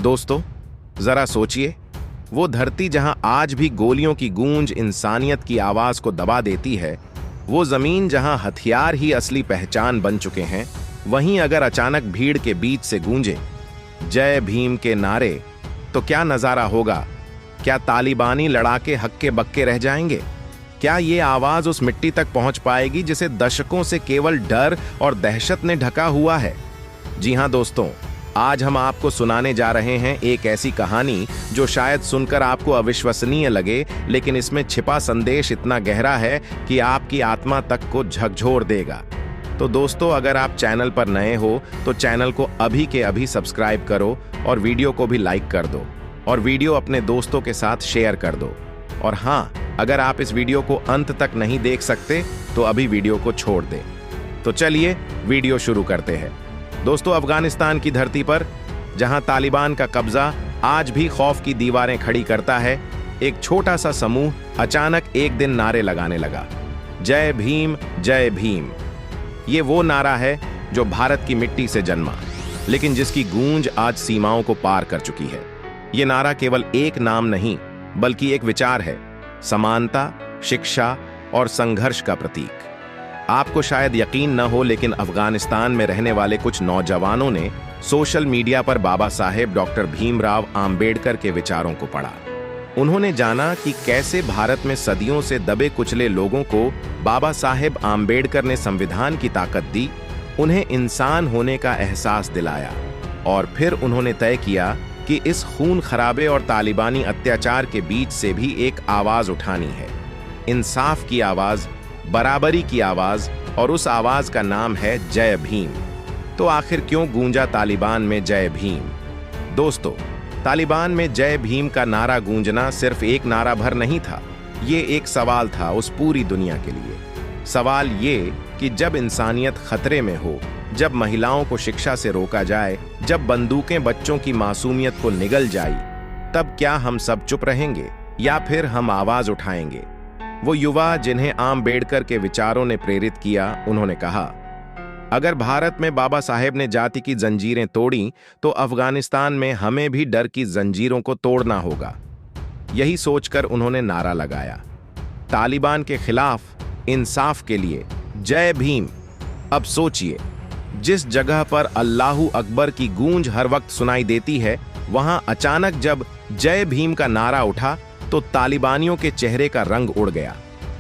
दोस्तों, जरा सोचिए, वो धरती जहां आज भी गोलियों की गूंज इंसानियत की आवाज को दबा देती है, वो जमीन जहां हथियार ही असली पहचान बन चुके हैं, वहीं अगर अचानक भीड़ के बीच से गूंजे जय भीम के नारे, तो क्या नजारा होगा? क्या तालिबानी लड़ाके हक्के बक्के रह जाएंगे? क्या ये आवाज उस मिट्टी तक पहुंच पाएगी जिसे दशकों से केवल डर और दहशत ने ढका हुआ है? जी हां दोस्तों, आज हम आपको सुनाने जा रहे हैं एक ऐसी कहानी जो शायद सुनकर आपको अविश्वसनीय लगे, लेकिन इसमें छिपा संदेश इतना गहरा है कि आपकी आत्मा तक को झकझोर देगा। तो दोस्तों, अगर आप चैनल पर नए हो तो चैनल को अभी के अभी सब्सक्राइब करो और वीडियो को भी लाइक कर दो और वीडियो अपने दोस्तों के साथ शेयर कर दो। और हाँ, अगर आप इस वीडियो को अंत तक नहीं देख सकते तो अभी वीडियो को छोड़ दें। तो चलिए वीडियो शुरू करते हैं। दोस्तों, अफगानिस्तान की धरती पर जहां तालिबान का कब्जा आज भी खौफ की दीवारें खड़ी करता है, एक छोटा सा समूह अचानक एक दिन नारे लगाने लगा, जय भीम जय भीम। ये वो नारा है जो भारत की मिट्टी से जन्मा, लेकिन जिसकी गूंज आज सीमाओं को पार कर चुकी है। ये नारा केवल एक नाम नहीं, बल्कि एक विचार है, समानता, शिक्षा और संघर्ष का प्रतीक। आपको शायद यकीन न हो, लेकिन अफगानिस्तान में रहने वाले कुछ नौजवानों ने सोशल मीडिया पर बाबा साहेब डॉक्टर भीमराव आम्बेडकर के विचारों को पढ़ा। उन्होंने जाना कि कैसे भारत में सदियों से दबे कुचले लोगों को बाबा साहेब आम्बेडकर ने संविधान की ताकत दी, उन्हें इंसान होने का एहसास दिलाया। और फिर उन्होंने तय किया कि इस खून खराबे और तालिबानी अत्याचार के बीच से भी एक आवाज उठानी है, इंसाफ की आवाज, बराबरी की आवाज, और उस आवाज का नाम है जय भीम। तो आखिर क्यों गूंजा तालिबान में जय भीम? दोस्तों, तालिबान में जय भीम का नारा गूंजना सिर्फ एक नारा भर नहीं था, ये एक सवाल था उस पूरी दुनिया के लिए। सवाल ये कि जब इंसानियत खतरे में हो, जब महिलाओं को शिक्षा से रोका जाए, जब बंदूकें बच्चों की मासूमियत को निगल जाई, तब क्या हम सब चुप रहेंगे या फिर हम आवाज उठाएंगे? वो युवा जिन्हें आम्बेडकर के विचारों ने प्रेरित किया, उन्होंने कहा, अगर भारत में बाबा साहेब ने जाति की जंजीरें तोड़ी, तो अफगानिस्तान में हमें भी डर की जंजीरों को तोड़ना होगा। यही सोचकर उन्होंने नारा लगाया, तालिबान के खिलाफ, इंसाफ के लिए, जय भीम। अब सोचिए, जिस जगह पर अल्लाहू अकबर की गूंज हर वक्त सुनाई देती है, वहां अचानक जब जय भीम का नारा उठा तो तालिबानियों के चेहरे का रंग उड़ गया।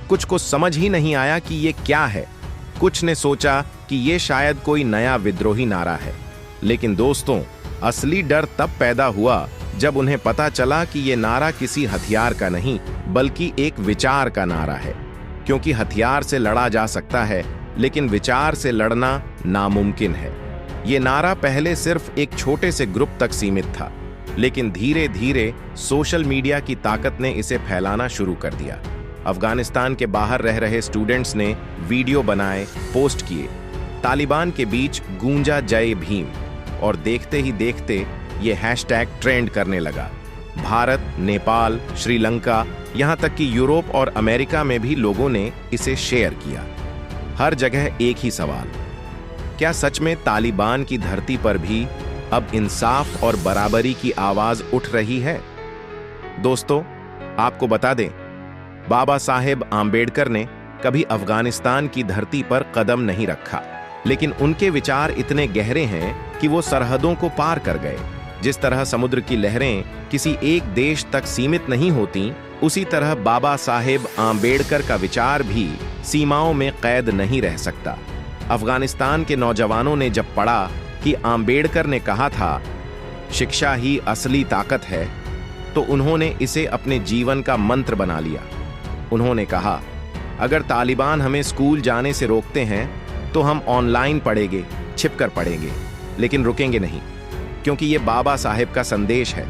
कुछ को समझ ही नहीं आया कि ये क्या है। कुछ ने सोचा कि ये शायद कोई नया विद्रोही नारा है। लेकिन दोस्तों, असली डर तब पैदा हुआ जब उन्हें पता चला कि ये नारा किसी हथियार का नहीं, बल्कि एक विचार का नारा है। क्योंकि हथियार से लड़ा जा सकता है, लेकिन विचार से लड़ना नामुमकिन है। ये नारा पहले सिर्फ एक छोटे से ग्रुप तक सीमित था, लेकिन धीरे धीरे सोशल मीडिया की ताकत ने इसे फैलाना शुरू कर दिया। अफगानिस्तान के बाहर रह रहे स्टूडेंट्स ने वीडियो बनाए, पोस्ट किए, तालिबान के बीच गूंजा जय भीम, और देखते ही देखते ये हैशटैग ट्रेंड करने लगा। भारत, नेपाल, श्रीलंका, यहाँ तक कि यूरोप और अमेरिका में भी लोगों ने इसे शेयर किया। हर जगह एक ही सवाल, क्या सच में तालिबान की धरती पर भी अब इंसाफ और बराबरी की आवाज उठ रही है? दोस्तों, आपको बता दें, बाबा साहेब आम्बेडकर ने कभी अफगानिस्तान की धरती पर कदम नहीं रखा, लेकिन उनके विचार इतने गहरे हैं कि वो सरहदों को पार कर गए। जिस तरह समुद्र की लहरें किसी एक देश तक सीमित नहीं होती, उसी तरह बाबा साहेब आम्बेडकर का विचार भी सीमाओं में कैद नहीं रह सकता। अफगानिस्तान के नौजवानों ने जब पढ़ा कि आम्बेडकर ने कहा था, शिक्षा ही असली ताकत है, तो उन्होंने इसे अपने जीवन का मंत्र बना लिया। उन्होंने कहा, अगर तालिबान हमें स्कूल जाने से रोकते हैं, तो हम ऑनलाइन पढ़ेंगे, छिपकर पढ़ेंगे, लेकिन रुकेंगे नहीं, क्योंकि ये बाबा साहेब का संदेश है।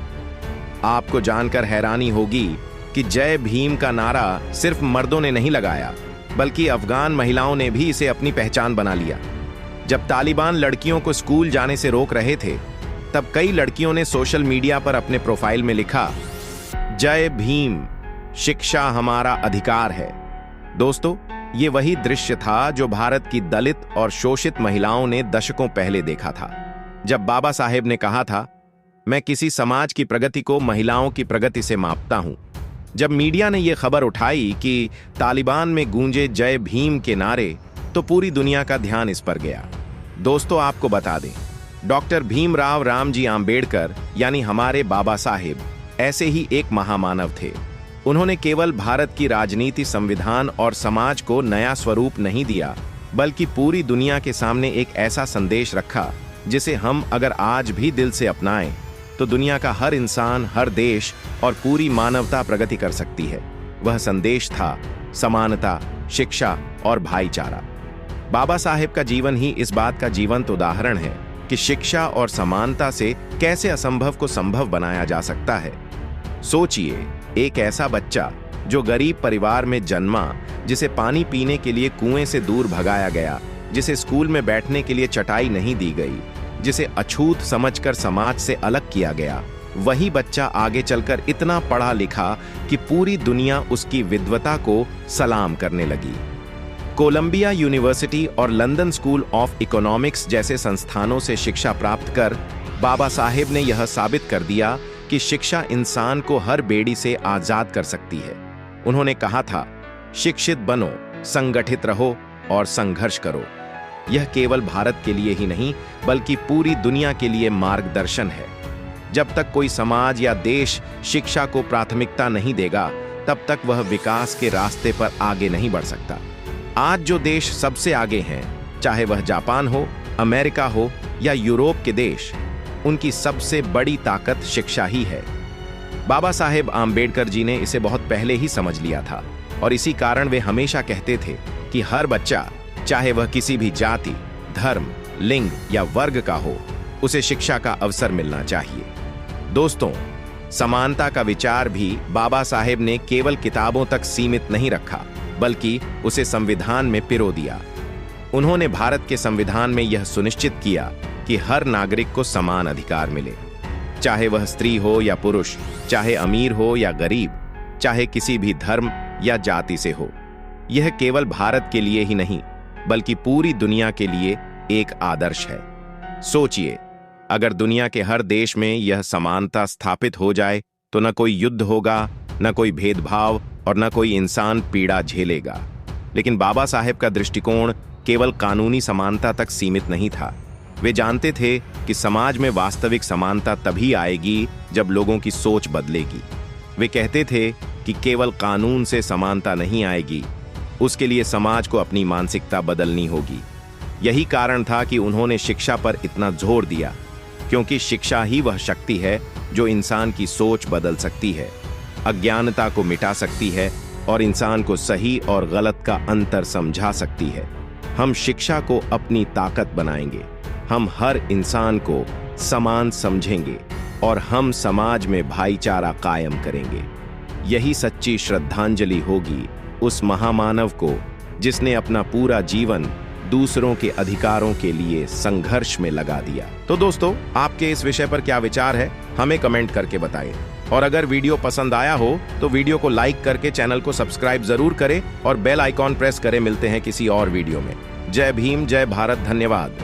आपको जानकर हैरानी होगी कि जय भीम का नारा सिर्फ मर्दों ने नहीं लगाया, बल्कि अफगान महिलाओं ने भी इसे अपनी पहचान बना लिया। जब तालिबान लड़कियों को स्कूल जाने से रोक रहे थे, तब कई लड़कियों ने सोशल मीडिया पर अपने प्रोफाइल में लिखा, जय भीम, शिक्षा हमारा अधिकार है। दोस्तों, ये वही दृश्य था जो भारत की दलित और शोषित महिलाओं ने दशकों पहले देखा था, जब बाबा साहेब ने कहा था, मैं किसी समाज की प्रगति को महिलाओं की प्रगति से मापता हूं। जब मीडिया ने यह खबर उठाई कि तालिबान में गूंजे जय भीम के नारे, तो पूरी दुनिया का ध्यान इस पर गया। दोस्तों, आपको बता दें, डॉक्टर भीमराव रामजी आंबेडकर यानी हमारे बाबा साहेब ऐसे ही एक महामानव थे। उन्होंने केवल भारत की राजनीति, संविधान और समाज को नया स्वरूप नहीं दिया, बल्कि पूरी दुनिया के सामने एक ऐसा संदेश रखा जिसे हम अगर आज भी दिल से अपनाएं तो दुनिया का हर इंसान, हर देश और पूरी मानवता प्रगति कर सकती है। वह संदेश था समानता, शिक्षा और भाईचारा। बाबा साहेब का जीवन ही इस बात का जीवंत उदाहरण है कि शिक्षा और समानता से कैसे असंभव को संभव बनाया जा सकता है। सोचिए, एक ऐसा बच्चा जो गरीब परिवार में जन्मा, जिसे पानी पीने के लिए कुएं से दूर भगाया गया, जिसे स्कूल में बैठने के लिए चटाई नहीं दी गई, जिसे अछूत समझकर समाज से अलग किया गया, वही बच्चा आगे चलकर इतना पढ़ा लिखा कि पूरी दुनिया उसकी विद्वता को सलाम करने लगी। कोलंबिया यूनिवर्सिटी और लंदन स्कूल ऑफ इकोनॉमिक्स जैसे संस्थानों से शिक्षा प्राप्त कर बाबा साहेब ने यह साबित कर दिया कि शिक्षा इंसान को हर बेड़ी से आजाद कर सकती है। उन्होंने कहा था, शिक्षित बनो, संगठित रहो और संघर्ष करो। यह केवल भारत के लिए ही नहीं, बल्कि पूरी दुनिया के लिए मार्गदर्शन है। जब तक कोई समाज या देश शिक्षा को प्राथमिकता नहीं देगा, तब तक वह विकास के रास्ते पर आगे नहीं बढ़ सकता। आज जो देश सबसे आगे हैं, चाहे वह जापान हो, अमेरिका हो या यूरोप के देश, उनकी सबसे बड़ी ताकत शिक्षा ही है। बाबा साहेब आंबेडकर जी ने इसे बहुत पहले ही समझ लिया था और इसी कारण वे हमेशा कहते थे कि हर बच्चा, चाहे वह किसी भी जाति, धर्म, लिंग या वर्ग का हो, उसे शिक्षा का अवसर मिलना चाहिए। दोस्तों, समानता का विचार भी बाबा साहेब ने केवल किताबों तक सीमित नहीं रखा, बल्कि उसे संविधान में पिरो दिया। उन्होंने भारत के संविधान में यह सुनिश्चित किया कि हर नागरिक को समान अधिकार मिले, चाहे वह स्त्री हो या पुरुष, चाहे अमीर हो या गरीब, चाहे किसी भी धर्म या जाति से हो। यह केवल भारत के लिए ही नहीं, बल्कि पूरी दुनिया के लिए एक आदर्श है। सोचिए, अगर दुनिया के हर देश में यह समानता स्थापित हो जाए तो न कोई युद्ध होगा, न कोई भेदभाव और न कोई इंसान पीड़ा झेलेगा। लेकिन बाबा साहेब का दृष्टिकोण केवल कानूनी समानता तक सीमित नहीं था। वे जानते थे कि समाज में वास्तविक समानता तभी आएगी जब लोगों की सोच बदलेगी। वे कहते थे कि केवल कानून से समानता नहीं आएगी, उसके लिए समाज को अपनी मानसिकता बदलनी होगी। यही कारण था कि उन्होंने शिक्षा पर इतना जोर दिया, क्योंकि शिक्षा ही वह शक्ति है जो इंसान की सोच बदल सकती है, अज्ञानता को मिटा सकती है और इंसान को सही और गलत का अंतर समझा सकती है। हम शिक्षा को अपनी ताकत बनाएंगे, हम हर इंसान को समान समझेंगे और हम समाज में भाईचारा कायम करेंगे। यही सच्ची श्रद्धांजलि होगी उस महामानव को जिसने अपना पूरा जीवन दूसरों के अधिकारों के लिए संघर्ष में लगा दिया। तो दोस्तों, आपके इस विषय पर क्या विचार है, हमें कमेंट करके बताएं। और अगर वीडियो पसंद आया हो तो वीडियो को लाइक करके चैनल को सब्सक्राइब जरूर करें और बेल आइकॉन प्रेस करें। मिलते हैं किसी और वीडियो में। जय भीम, जय भारत, धन्यवाद।